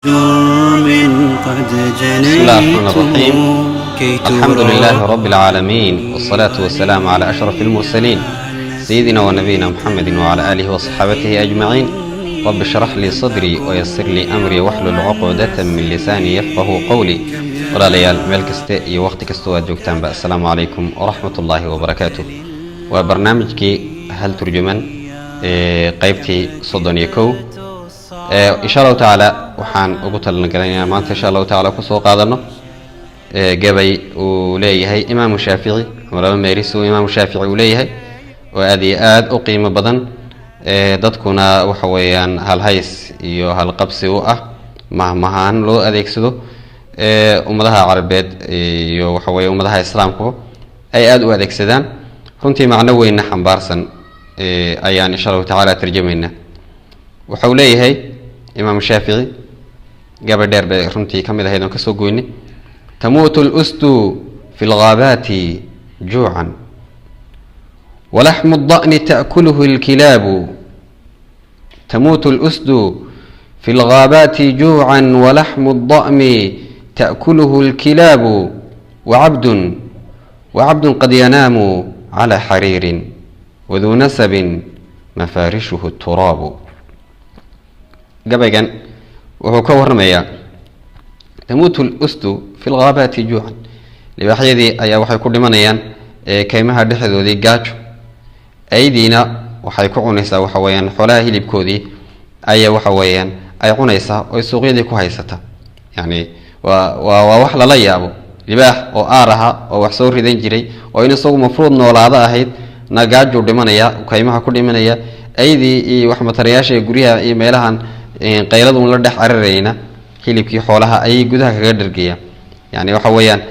بسم الله الرحمن الرحيم. الحمد لله رب العالمين، والصلاة والسلام على أشرف المرسلين سيدنا ونبينا محمد وعلى آله وصحابته أجمعين. رب اشرح لي صدري ويسر لي أمري واحلل عقدة من لساني يفقه قولي. ولا ليال ملك وقت كستوى جوكتان. السلام عليكم ورحمة الله وبركاته. وبرنامجك هل ترجمان قيبتي صدن يكو إن شاء الله تعالى وحان أقول لنا ما إن شاء الله تعالى كسو قادنا جبي وليه إمام الشافعي ولا ميرسو إمام الشافعي وليه وهذه أقيم بدن dadkuna waxa weeyaan hal hays iyo hal qabsi u ah mahmahan loo adeegsado ummadaha carabeed iyo waxa weeye ummadaha islaamku ay aad u adeegsadaan runtii macno weyn xambaarsan ayaan insha Allah taala tarjumayna. waxa uu leeyahay imaam Shaafici gabadheer bay runtii kamid ahayd oo ka soo goynay tamuutu al-ustu fi al-ghabati ju'an ولحم الضأن تأكله الكلاب. تموت الأسد في الغابات جوعا ولحم الضأن تأكله الكلاب. وعبد قد ينام على حرير وذو نسب مفارشه التراب. قبل وهو كورميا تموت الأسد في الغابات جوعا لبحيدي أي وحي كل منيان كيمها دحدو ذي قاجو أيدينا waxay ku cunaysaa waxa weeyaan xoolaha hilibkoodii ay waxa weeyaan ay cunaysaa oo suuqyada ku haysata yani waa wax la yaabo libaax oo aaraha oo wax soo ridan jiray oo in isagu mafruud noolaada ahayd nagaajo dhimanaya kaymaha ku dhimanaya aydii iyo wax matariyaasha guriyaha iyo meelahan qayladu la dhex ararayna hilibkii xoolaha ay gudaha kaga dhargaya yani waxa weeyaan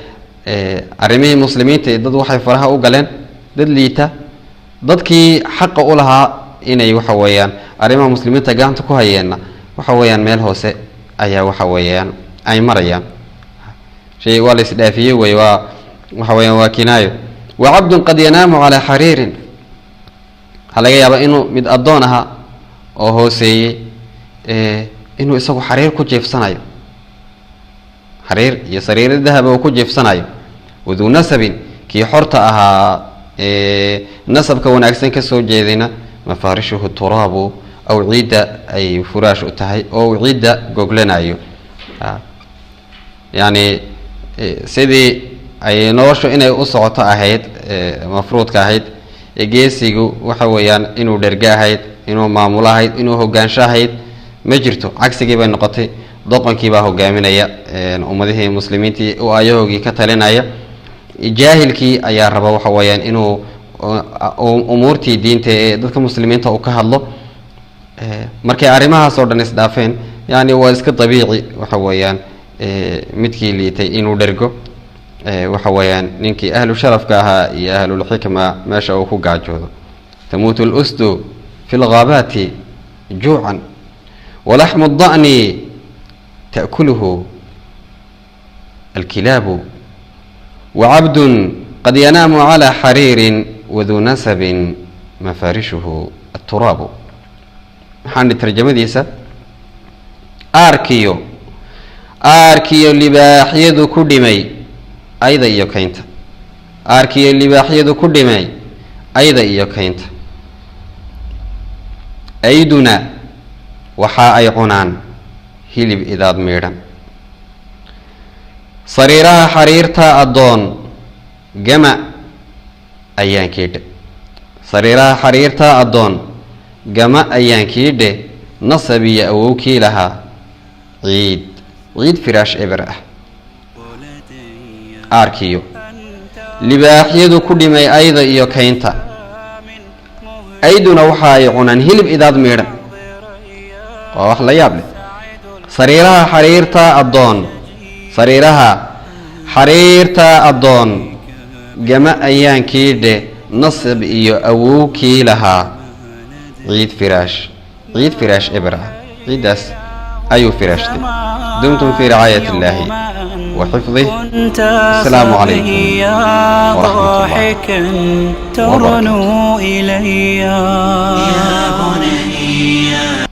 arimihii muslimiinta dad waxay faraha u galeen dad liita dadkii xaq u lahaa inay waxa weeyaan arimaha muslimiinta gacanta ku hayeena waxa weeyaan meel hoose ayaa waxa weeyaan ay marayaan shay wala isdaafiyay way waxa weeyaan waa kinaayo. wa abdun qad yanamu ala haririn halaga yaaba inuu mid adoon aha oo hooseeyay inuu isagu xariir ku jeefsanayo xariir iyo sariir dahab oo ku jeefsanayo wadu nasabin ki xorta ahaa nasabka wanaagsan ka soo jeedina mafaarishuhu turabu aw ciida ay furaash u tahay oo ciida goglanayo yani sidii ay noloshu inay u socoto ahayd mafruudka ahayd geesigu waxa weeyaan inuu dherga ahayd inuu maamul ahayd inuu hogaansho ahayd ma jirto cagsigii bay noqotay doqonkii baa hogaaminaya ummadihii muslimiintii oo ayahoogii ka talinaya jaahilkii ayaa raba waxa weeyaan inuu umuurtii diinta ee dadka muslimiinta uu ka hadlo markay arimahaas oo dhan isdhaafeen yani waa iska dabiici waxa weeyaan midkii liitay inuu dhergo waxa weeyaan ninkii ahlu sharafka ahaa iyo ahlul xikma meesha uu ku gaajoodo. tamuutu al-usdu fi al-ghabati ju'an wa lahmu ad-da'ni ta'kuluhu al-kilabu. وعبد قد ينام على حرير وذو نسب مفارشه التراب. حان ترجمة ديسا آركيو لباح يدو كدمي أيضا إيو كينت آركيو لباح يدو كدمي أيضا إيو كينت أيدنا وحا أي عنان هلب إذاد ميران sariiraha xariirta adoon gama ayaan kiidhe sariiraha xariirta adoon gama ayaan kiidhe nasab iyo awowkii lahaa ciid firaash eber ah. aarkiyo libaaxyadu ku dhimay ayda iyo kaynta ayduna waxa ay cunaan hilib idaad meedhan waa wax la yaab leh. sariiraha xariirta adoon sariiraha xariirta adoon gama ayaan kiidhe nasab iyo awowkii lahaa ciid firaash eber ah. ciidaas ayuu firaashtay. dumtum fi ricaayati illaahi wa xifdih. asalaamu calaykum waraxmat ullahi wabarakaatuh.